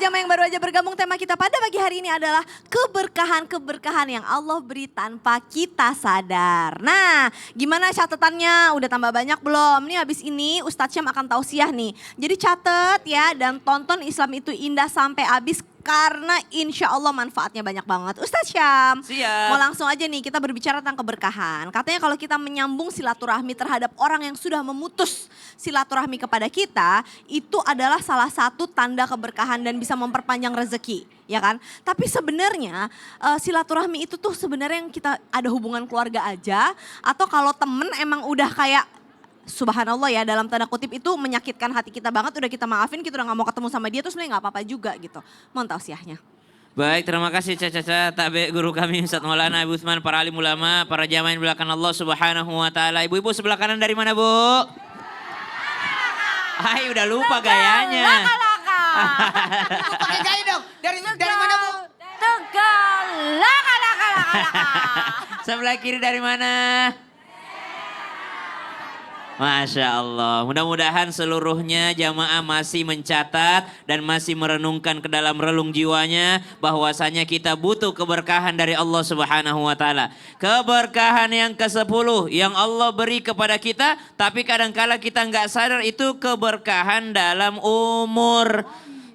jamaah yang baru aja bergabung, tema kita pada pagi hari ini adalah keberkahan-keberkahan yang Allah beri tanpa kita sadar. Nah, gimana catatannya? Udah tambah banyak belum? Nih habis ini Ustadz Syam akan tausiah nih. Jadi catet ya dan tonton Islam itu indah sampai habis karena insya Allah manfaatnya banyak banget. Ustadz Syam, Siap. mau langsung aja nih kita berbicara tentang keberkahan. Katanya kalau kita menyambung silaturahmi terhadap orang yang sudah memutus silaturahmi kepada kita, itu adalah salah satu tanda keberkahan dan bisa memperpanjang rezeki, ya kan? Tapi sebenarnya silaturahmi itu tuh sebenarnya yang kita ada hubungan keluarga aja, atau kalau temen emang udah kayak subhanallah ya dalam tanda kutip itu menyakitkan hati kita banget, udah kita maafin, kita udah gak mau ketemu sama dia terus sebenarnya gak apa-apa juga gitu. Mohon tausiahnya. Baik, terima kasih Caca Tabe guru kami Ustaz Maulana Ibu Utsman, para alim ulama, para jamaah yang belakang Allah Subhanahu wa taala. Ibu-ibu sebelah kanan dari mana, Bu? Hai, udah lupa gayanya. Laka-laka. Pakai gaya dong. Dari mana, Bu? Tegal. Laka-laka. Sebelah kiri dari mana? Masya Allah, mudah-mudahan seluruhnya jamaah masih mencatat dan masih merenungkan ke dalam relung jiwanya bahwasanya kita butuh keberkahan dari Allah Subhanahu wa taala. Keberkahan yang ke-10 yang Allah beri kepada kita, tapi kadangkala kita nggak sadar itu keberkahan dalam umur.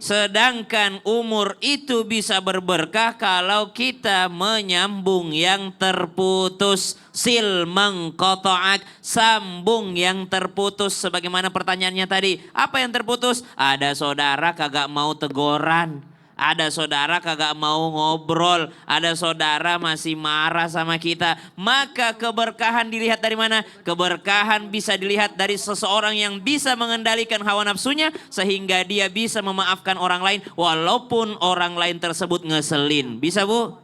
Sedangkan umur itu bisa berberkah kalau kita menyambung yang terputus. Sil mengkotoak, sambung yang terputus. Sebagaimana pertanyaannya tadi, apa yang terputus? Ada saudara kagak mau teguran. Ada saudara kagak mau ngobrol, ada saudara masih marah sama kita. Maka keberkahan dilihat dari mana? Keberkahan bisa dilihat dari seseorang yang bisa mengendalikan hawa nafsunya sehingga dia bisa memaafkan orang lain walaupun orang lain tersebut ngeselin. Bisa, Bu?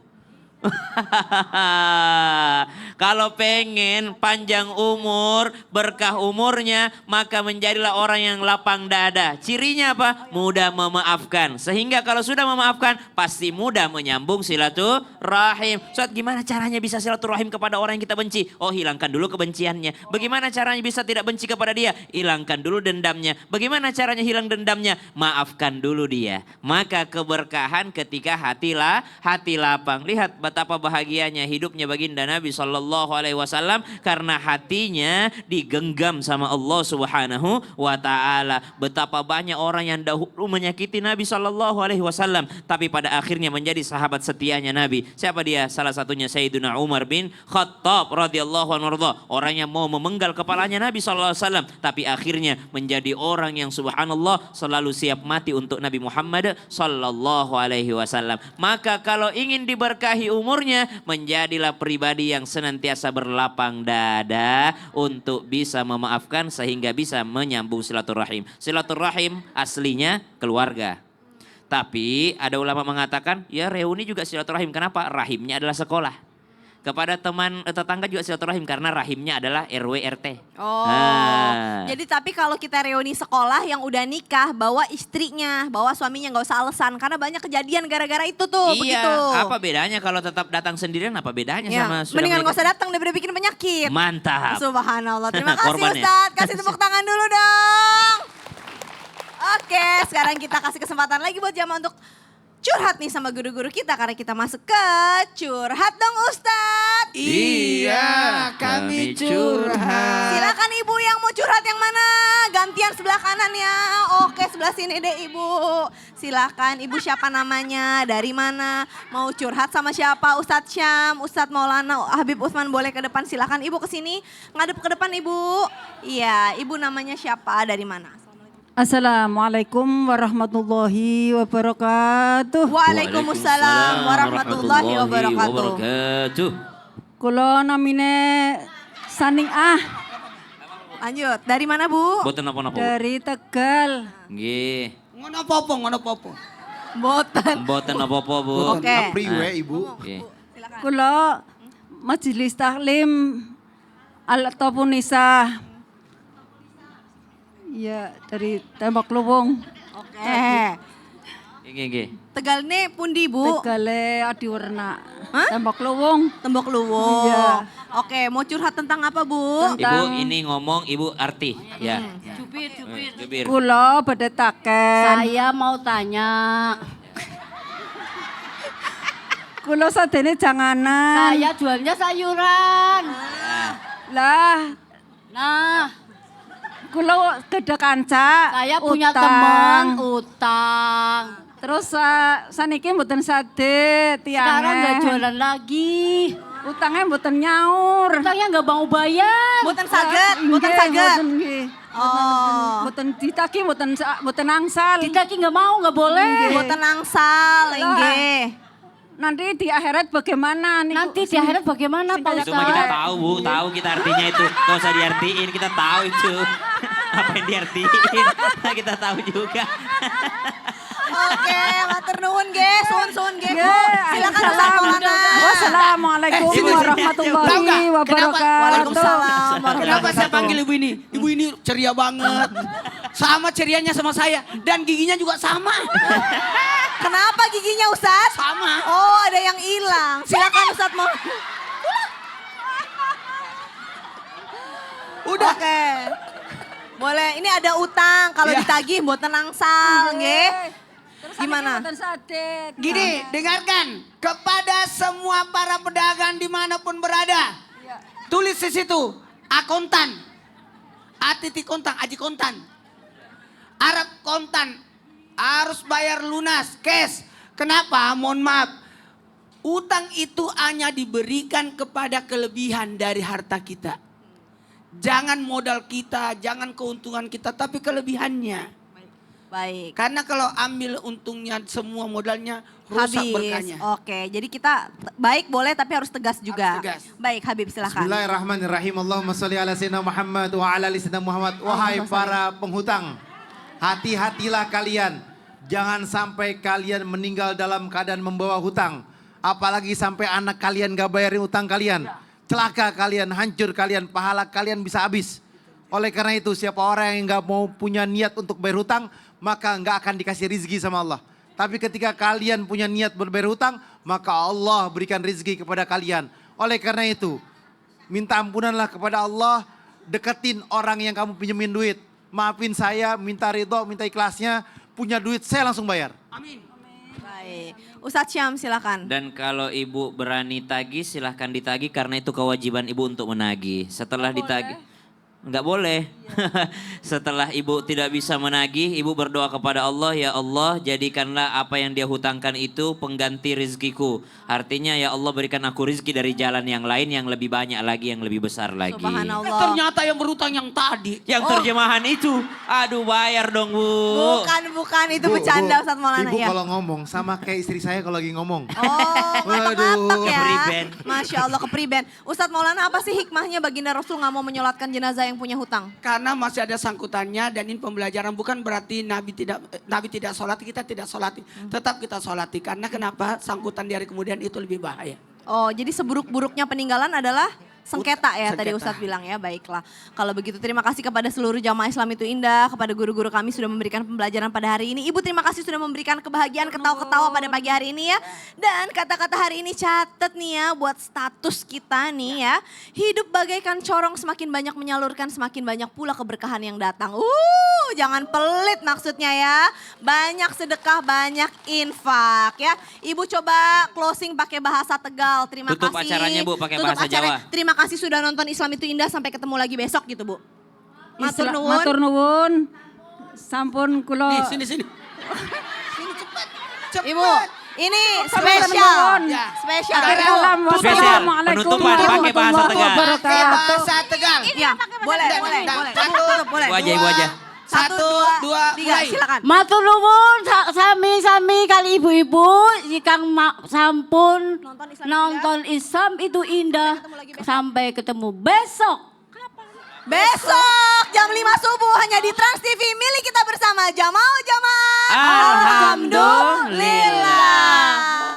Kalau pengen panjang umur, berkah umurnya, maka menjadilah orang yang lapang dada. Cirinya apa? Mudah memaafkan. Sehingga kalau sudah memaafkan, pasti mudah menyambung silaturahim. Ustaz, gimana caranya bisa silaturahim kepada orang yang kita benci? Oh, hilangkan dulu kebenciannya. Bagaimana caranya bisa tidak benci kepada dia? Hilangkan dulu dendamnya. Bagaimana caranya hilang dendamnya? Maafkan dulu dia. Maka keberkahan ketika hati lapang. Lihat betapa bahagianya hidupnya baginda Nabi Sallallahu Alaihi Wasallam karena hatinya digenggam sama Allah Subhanahu wa taala. Betapa banyak orang yang dahulu menyakiti Nabi Sallallahu Alaihi Wasallam tapi pada akhirnya menjadi sahabat setianya Nabi. Siapa dia? Salah satunya Sayyidina Umar bin Khattab radhiyallahu anhu. Orang yang mau memenggal kepalanya Nabi Sallallahu Alaihi Wasallam tapi akhirnya menjadi orang yang subhanallah selalu siap mati untuk Nabi Muhammad Sallallahu Alaihi Wasallam. Maka kalau ingin diberkahi umurnya, menjadilah pribadi yang senantiasa berlapang dada untuk bisa memaafkan sehingga bisa menyambung silaturahim. Silaturahim aslinya keluarga. Tapi ada ulama mengatakan ya reuni juga silaturahim. Kenapa? Rahimnya adalah sekolah. Kepada teman tetangga juga silaturahim karena rahimnya adalah RW RT. Oh, jadi tapi kalau kita reuni sekolah yang udah nikah, bawa istrinya, bawa suaminya, nggak usah alasan karena banyak kejadian gara-gara itu tuh. Iya, begitu. apa bedanya kalau tetap datang sendirian? Apa bedanya Ya, sama sudah mendingan menikah? nggak usah datang daripada bikin penyakit. Mantap. Subhanallah, terima kasih Korban ya? Ustadz. Kasih tepuk tangan dulu dong. Oke, sekarang kita kasih kesempatan lagi buat jamaah untuk curhat nih sama guru-guru kita karena kita masuk ke curhat dong Ustadz. Iya, kami curhat. Silakan ibu yang mau curhat yang mana? Gantian sebelah kanan ya. Oke, sebelah sini deh ibu. Silakan ibu siapa namanya, dari mana, mau curhat sama siapa? Ustadz Syam, Ustadz Maulana, Habib Utsman boleh ke depan. Silakan ibu ke sini, ngadep ke depan ibu. Iya, ibu namanya siapa, dari mana? Assalamualaikum warahmatullahi wabarakatuh. Waalaikumsalam warahmatullahi wabarakatuh. Kulo namine Saning Lanjut, dari mana bu? Boten napa-napa. dari Tegal. Nggih. Ngono apa-apa. Boten. Mboten apa-apa, Bu. Oke. Apriwe, Ibu. Nggih. Silakan. Kulo Majelis Taklim Al-Tafun Nisa. Ya, dari Tembak Luwung. Oke. Nggih. Tegal nih pundi bu? Tegale Adiwarna. Hah? Tembak Luwung. Tembok Luwung. Iya. Oke, mau curhat tentang apa bu? Ibu ini ngomong Ibu Arti, ya. Jubir. Jubir. Kulo badhe taken. Saya mau tanya, Kulo sadene janganan. Saya jualnya sayuran. Lah, Nah, kulo gede kanca. saya punya utang. teman utang. Terus saniki mboten sade tiange. Sekarang nggak jualan lagi. Utangnya mboten nyaur. Utangnya nggak mau bayar. Mboten saged, mboten Nggih, saged. mboten nggih. Oh, Mboten ditagi, mboten angsal. Ditagi nggak mau, nggak boleh. mboten angsal, nggih. Nanti di akhirat bagaimana? Niku? Nanti di akhirat bagaimana Pak Itu mah kita Ustadz? tahu Bu, tahu kita artinya itu. Gak usah diartiin, kita tahu itu. Apa yang diartiin, kita tahu juga. Oke, matur nuwun nggih, suwun-suwun nggih. Bu, Nggih, silakan Ustaz salam. Maulana. Wassalamualaikum Ibu, tahu warahmatullahi nggak? wabarakatuh. Waalaikumsalam. Kenapa saya panggil ibu ini? Ibu ini ceria banget. Sama cerianya sama saya. Dan giginya juga sama. Kenapa giginya Ustaz? Sama. Oh, ada yang hilang. Silakan Ustaz Maulana. Udah. Oke. Boleh, ini ada utang. Kalau Iya. ditagih mboten angsal, nggih. Terus Gimana? mboten sade. Gini, dengarkan. Kepada semua para pedagang dimanapun berada. Tulis di situ. Akontan. Atiti kontan, aji kontan. Arab kontan. Harus bayar lunas, cash. Kenapa? Mohon maaf. Utang itu hanya diberikan kepada kelebihan dari harta kita. Jangan modal kita, jangan keuntungan kita, tapi kelebihannya. Baik. Karena kalau ambil untungnya semua modalnya rusak Habis. berkahnya. Oke, jadi kita baik boleh tapi harus tegas juga. Harus tegas. Baik, Habib silakan. Bismillahirrahmanirrahim. Allahumma sholli ala sayyidina Muhammad wa ala ali sayyidina Muhammad. Wahai para penghutang, hati-hatilah kalian. Jangan sampai kalian meninggal dalam keadaan membawa hutang. Apalagi sampai anak kalian gak bayarin utang kalian. Celaka kalian, hancur kalian, pahala kalian bisa habis. Oleh karena itu siapa orang yang gak mau punya niat untuk bayar hutang, maka gak akan dikasih rizki sama Allah. Tapi ketika kalian punya niat berbayar hutang, maka Allah berikan rizki kepada kalian. Oleh karena itu, minta ampunanlah kepada Allah, deketin orang yang kamu pinjemin duit. Maafin saya, minta ridho, minta ikhlasnya, punya duit saya langsung bayar. Amin. Baik. Ustadz Syam silakan. Dan kalau ibu berani tagih silahkan ditagih karena itu kewajiban ibu untuk menagih. Setelah ditagih. Enggak boleh. Setelah ibu tidak bisa menagih, ibu berdoa kepada Allah, ya Allah jadikanlah apa yang dia hutangkan itu pengganti rizkiku. Artinya ya Allah berikan aku rizki dari jalan yang lain yang lebih banyak lagi, yang lebih besar lagi. Subhanallah. Ternyata yang berutang yang tadi. Yang terjemahan itu, aduh bayar dong Bu. Bukan itu bercanda Ustadz Maulana Ibu ya. kalau ngomong sama kayak istri saya kalau lagi ngomong. Oh, ngapak-ngapak ya. Kepriben. Masya Allah kepriben. Ustadz Maulana apa sih hikmahnya baginda Rasul nggak mau menyolatkan jenazah yang punya hutang? Karena masih ada sangkutannya dan ini pembelajaran, bukan berarti Nabi tidak sholat, kita tidak sholati. Tetap kita sholati. Karena kenapa? Sangkutan di hari kemudian itu lebih bahaya. Oh, jadi seburuk-buruknya peninggalan adalah sengketa ya tadi Sengketa. Ustadz bilang ya. Baiklah. Kalau begitu terima kasih kepada seluruh jamaah Islam itu indah, kepada guru-guru kami sudah memberikan pembelajaran pada hari ini. Ibu terima kasih sudah memberikan kebahagiaan, ketawa-ketawa pada pagi hari ini ya. Dan kata-kata hari ini catat nih ya buat status kita nih ya. Hidup bagaikan corong, semakin banyak menyalurkan, semakin banyak pula keberkahan yang datang. Jangan pelit maksudnya ya. Banyak sedekah, banyak infak ya. Ibu coba closing pakai bahasa Tegal. Terima Tutup kasih. acaranya, Bu, pakai Tutup bahasa acaranya. Jawa. Terima kasih sudah nonton Islam itu indah, sampai ketemu lagi besok gitu Bu. Matur nuwun. Matur nuwun. Sampun kula. Nih, sini. Sini cepat. Cepat. Ibu, ini Sampai spesial. ketemu. Ya. Spesial. Akhir Salam. Spesial, Wassalamualaikum penutupan pakai bahasa Tegal. Pakai wabarakatuh. bahasa Tegal. Ya, boleh. Tutup, boleh. Ibu aja, ibu aja. Satu, dua, tiga, mulai. silakan. Matur nuwun sami-sami kali ibu-ibu jikang sampun Nonton Islam nonton Islam itu indah. Sampai ketemu besok. Besok jam 5 subuh hanya di Trans TV milik kita bersama Jamaah. Alhamdulillah.